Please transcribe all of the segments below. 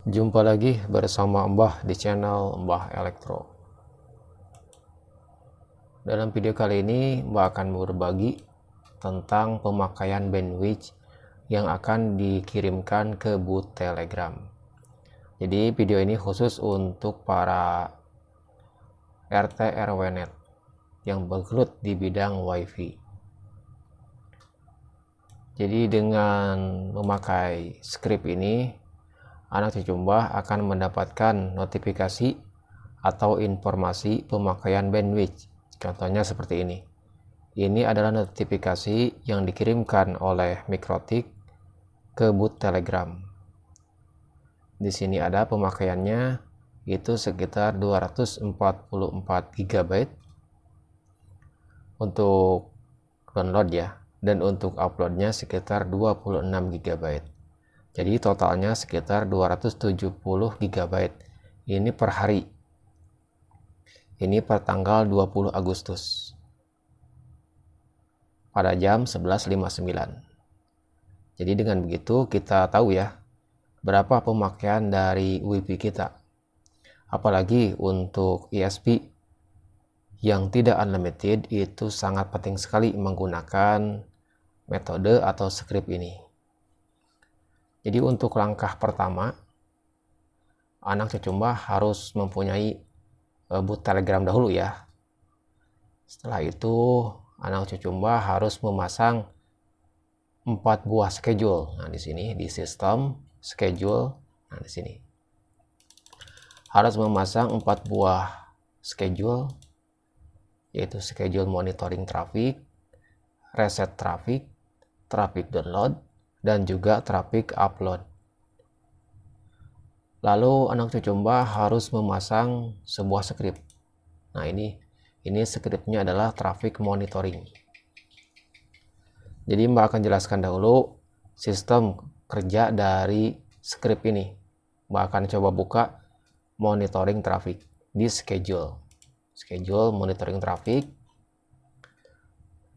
Jumpa lagi bersama Mbah di channel Mbah Elektro. Dalam video kali ini Mbah akan berbagi tentang pemakaian bandwidth yang akan dikirimkan ke boot Telegram. Jadi video ini khusus untuk para RT RW net yang bergelut di bidang WiFi. Jadi dengan memakai script ini, anak cucu Mbah akan mendapatkan notifikasi atau informasi pemakaian bandwidth. Contohnya seperti ini. Ini adalah notifikasi yang dikirimkan oleh Mikrotik ke boot Telegram. Di sini ada pemakaiannya, itu sekitar 244 GB untuk download ya, dan untuk uploadnya sekitar 26 GB. Jadi totalnya sekitar 270 GB. Ini per hari. Ini per tanggal 20 Agustus. Pada jam 11.59. Jadi dengan begitu kita tahu ya berapa pemakaian dari WiFi kita. Apalagi untuk ISP yang tidak unlimited itu sangat penting sekali menggunakan metode atau script ini. Jadi untuk langkah pertama, anak cucu Mbah harus mempunyai boot Telegram dahulu ya. Setelah itu, anak cucu Mbah harus memasang 4 buah schedule. Nah, di sini di sistem schedule. Nah, di sini harus memasang 4 buah schedule, yaitu schedule monitoring traffic, reset traffic, traffic download, dan juga traffic upload. Lalu anak cucu Mbah harus memasang sebuah script. Nah, ini scriptnya adalah traffic monitoring. Jadi Mbah akan jelaskan dahulu sistem kerja dari script ini. Mbah akan coba buka monitoring traffic di schedule monitoring traffic.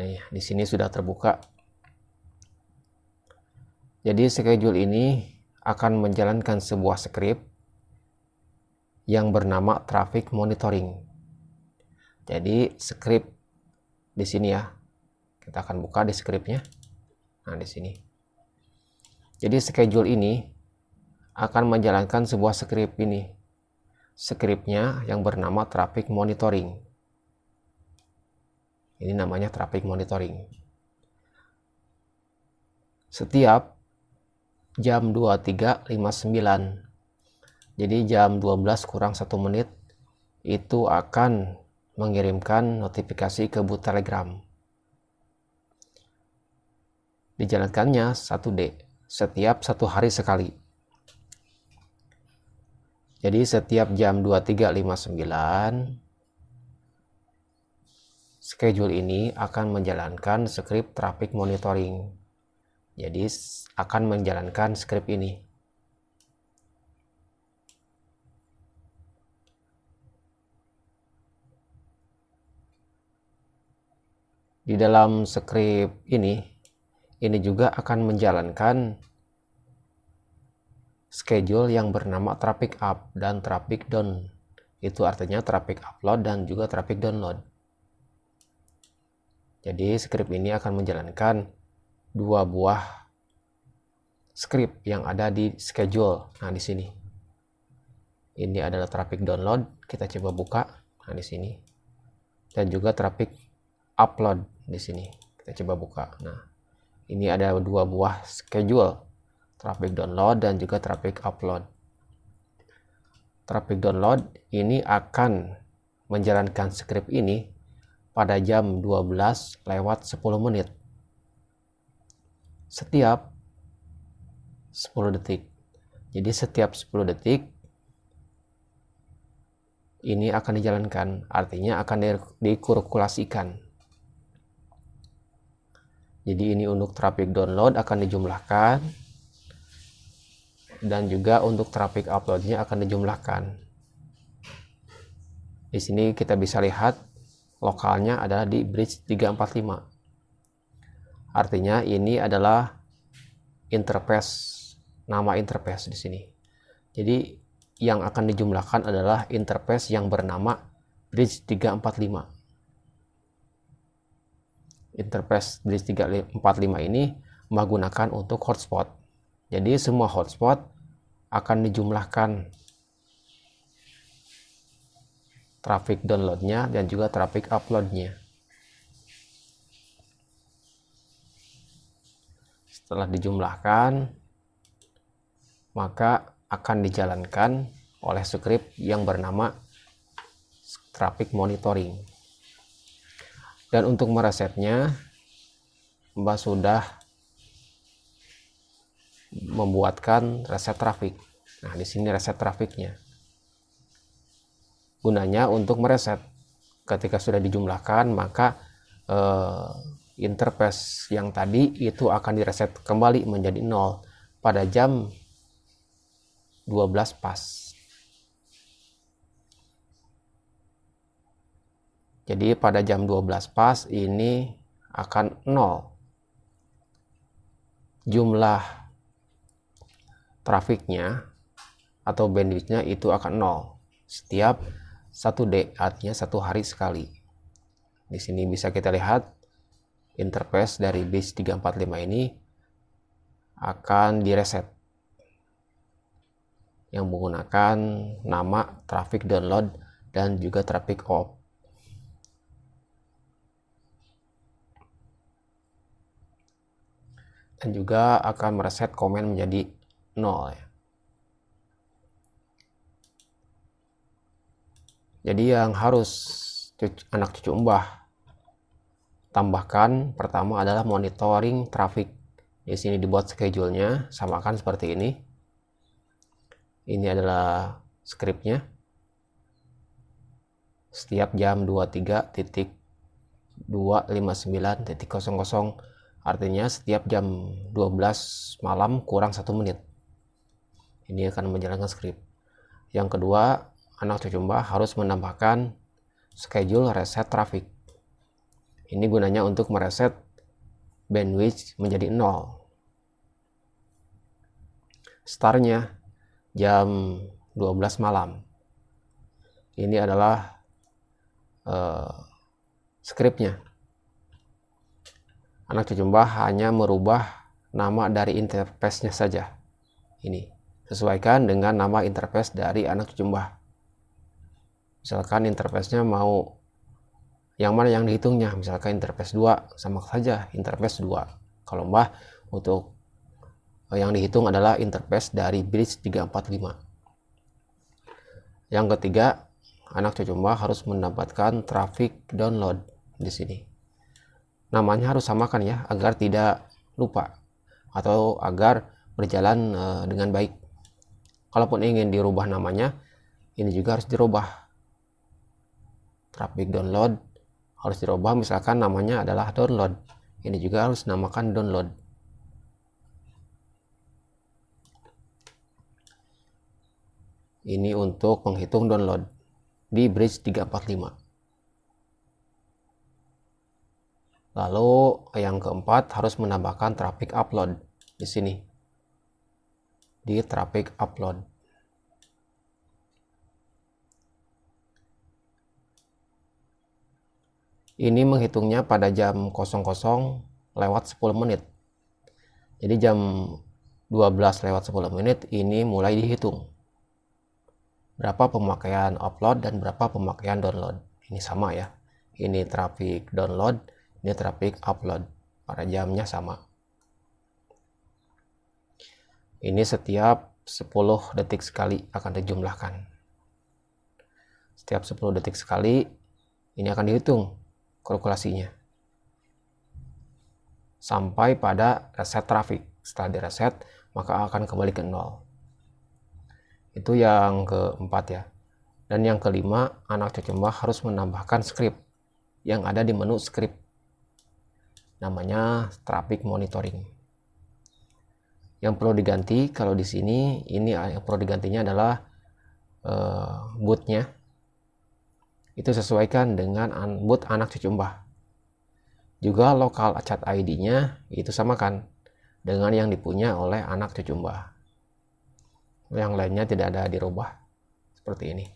Nah, di sini sudah terbuka. Jadi schedule ini akan menjalankan sebuah script yang bernama traffic monitoring. Jadi script di sini ya. Kita akan buka di scriptnya. Nah, di sini. Jadi schedule ini akan menjalankan sebuah script ini. Scriptnya yang bernama traffic monitoring. Ini namanya traffic monitoring. Setiap jam 23.59, jadi jam 12 kurang 1 menit, itu akan mengirimkan notifikasi ke boot Telegram. Dijalankannya 1D, setiap 1 hari sekali. Jadi setiap jam 23.59, schedule ini akan menjalankan script traffic monitoring. Jadi akan menjalankan script ini. Di dalam script ini juga akan menjalankan schedule yang bernama traffic up dan traffic down. Itu artinya traffic upload dan juga traffic download. Jadi script ini akan menjalankan 2 buah script yang ada di schedule. Nah, di sini. Ini adalah traffic download, kita coba buka. Nah, di sini. Dan juga traffic upload di sini. Kita coba buka. Nah, ini ada 2 buah schedule, traffic download dan juga traffic upload. Traffic download ini akan menjalankan script ini pada jam 12:10 menit. Setiap 10 detik. Jadi setiap 10 detik ini akan dijalankan, artinya akan dikalkulasikan. Jadi ini untuk traffic download akan dijumlahkan, dan juga untuk traffic uploadnya akan dijumlahkan. Di sini kita bisa lihat lokalnya adalah di bridge 345. Artinya ini adalah interface, nama interface di sini. Jadi yang akan dijumlahkan adalah interface yang bernama bridge 345. Interface bridge 345 ini menggunakan untuk hotspot. Jadi semua hotspot akan dijumlahkan traffic downloadnya dan juga traffic uploadnya. Setelah dijumlahkan, maka akan dijalankan oleh script yang bernama traffic monitoring. Dan untuk meresetnya, Mbak sudah membuatkan reset traffic. Nah, di sini reset trafficnya. Gunanya untuk mereset. Ketika sudah dijumlahkan, maka interface yang tadi itu akan direset kembali menjadi 0 pada jam 12 pas. Jadi pada jam 12 pas ini akan 0. Jumlah trafiknya atau bandwidthnya itu akan 0 setiap 1D, artinya 1 hari sekali. Di sini bisa kita lihat interface dari base 345 ini akan direset yang menggunakan nama traffic download dan juga traffic off. Dan juga akan mereset komen menjadi 0 ya. Jadi yang harus anak cucu Mbah tambahkan pertama adalah monitoring traffic. Di sini dibuat schedule-nya, samakan seperti ini. Ini adalah scriptnya. Setiap jam 23.259.00, artinya setiap jam 12 malam kurang 1 menit. Ini akan menjalankan script. Yang kedua, anak cucu Mbah harus menambahkan schedule reset traffic. Ini gunanya untuk mereset bandwidth menjadi 0. Startnya jam 12 malam. Ini adalah scriptnya. Anak cucu Mbah hanya merubah nama dari interface-nya saja. Ini sesuaikan dengan nama interface dari anak cucu Mbah. Misalkan interface-nya mau yang mana yang dihitungnya, misalkan interface 2, sama saja interface 2. Kalau Mbah untuk yang dihitung adalah interface dari bridge 345. Yang ketiga, anak cucu Mbah harus mendapatkan traffic download di sini. Namanya harus samakan ya, agar tidak lupa atau agar berjalan dengan baik. Kalaupun ingin dirubah namanya, ini juga harus dirubah. Traffic download harus dirubah, misalkan namanya adalah download. Ini juga harus namakan download. Ini untuk menghitung download di bridge 345. Lalu yang keempat harus menambahkan traffic upload di sini. Di traffic upload. Ini menghitungnya pada jam 00 lewat 10 menit. Jadi jam 12 lewat 10 menit ini mulai dihitung. Berapa pemakaian upload dan berapa pemakaian download. Ini sama ya. Ini traffic download, ini traffic upload. Pada jamnya sama. Ini setiap 10 detik sekali akan dijumlahkan. Setiap 10 detik sekali ini akan dihitung kalkulasinya sampai pada reset traffic. Setelah direset maka akan kembali ke 0. Itu yang keempat ya. Dan yang kelima, anak cucu Mbah harus menambahkan script yang ada di menu script, namanya traffic monitoring. Yang perlu diganti kalau di sini, ini yang perlu digantinya adalah bootnya. Itu sesuaikan dengan boot anak cucu Mbah. Juga lokal chat ID-nya itu samakan dengan yang dipunya oleh anak cucu Mbah. yang lainnya tidak ada dirubah seperti ini.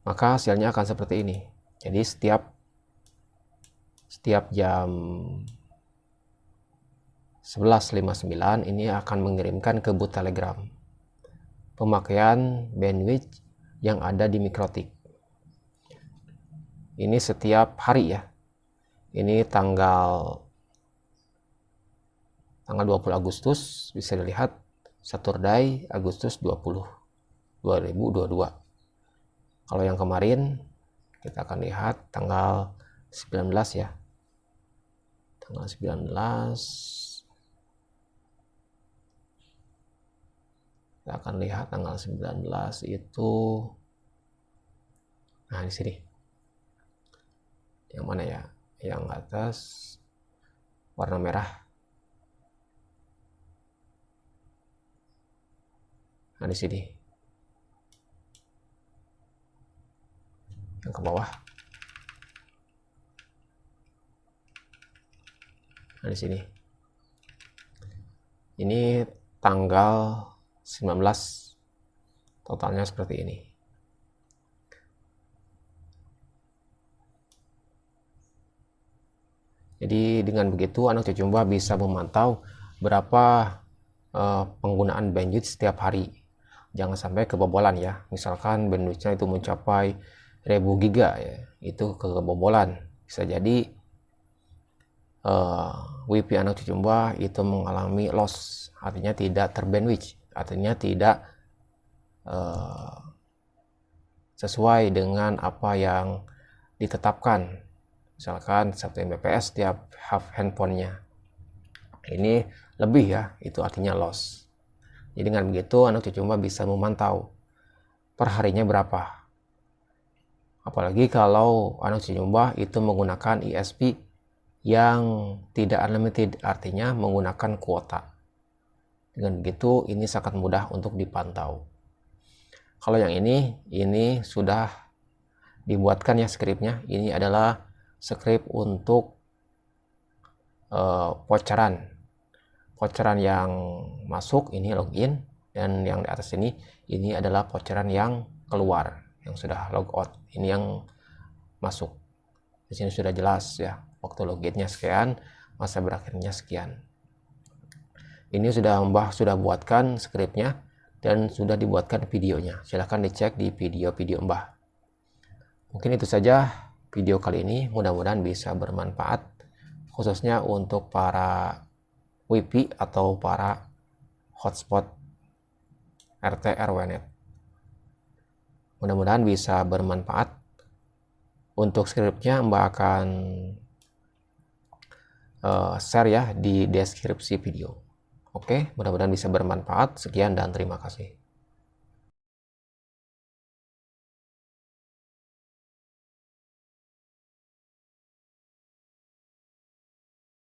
Maka hasilnya akan seperti ini. Jadi setiap jam 11.59 ini akan mengirimkan ke boot Telegram pemakaian bandwidth yang ada di Mikrotik. Ini setiap hari ya. Ini tanggal 20 Agustus, bisa dilihat Saturday Agustus 20 2022. Kalau yang kemarin kita akan lihat tanggal 19 ya. Tanggal 19 kita akan lihat tanggal 19 itu, nah di sini. Yang mana ya? Yang atas warna merah. Nah di sini. Yang ke bawah. Nah di sini. Ini tanggal 19. Totalnya seperti ini. Jadi dengan begitu anak cucu Mbah bisa memantau berapa penggunaan bandwidth setiap hari. Jangan sampai kebobolan ya. Misalkan bandwidthnya itu mencapai 1000 giga ya, itu kebobolan. Bisa jadi WiFi anak cucu Mbah itu mengalami loss, artinya tidak terbandwidth, artinya tidak sesuai dengan apa yang ditetapkan. Misalkan 1 Mbps tiap handphonenya. Ini lebih ya, itu artinya loss. Jadi dengan begitu anak cucu Mbah bisa memantau perharinya berapa. Apalagi kalau anak cucu Mbah itu menggunakan ISP yang tidak unlimited, artinya menggunakan kuota. Dengan begitu ini sangat mudah untuk dipantau. Kalau yang ini sudah dibuatkan ya skripnya. Ini adalah skrip untuk voucheran yang masuk, ini login, dan yang di atas ini adalah voucheran yang keluar, yang sudah logout. Ini yang masuk. Di sini sudah jelas ya, waktu loginnya sekian, masa berakhirnya sekian. Ini Mbah sudah buatkan skripnya dan sudah dibuatkan videonya. Silahkan dicek di video-video Mbah. Mungkin itu saja video kali ini, mudah-mudahan bisa bermanfaat khususnya untuk para WiFi atau para hotspot RT RW-net. Mudah-mudahan bisa bermanfaat. Untuk skripnya Mbak akan share ya di deskripsi video. Oke, mudah-mudahan bisa bermanfaat. Sekian dan terima kasih.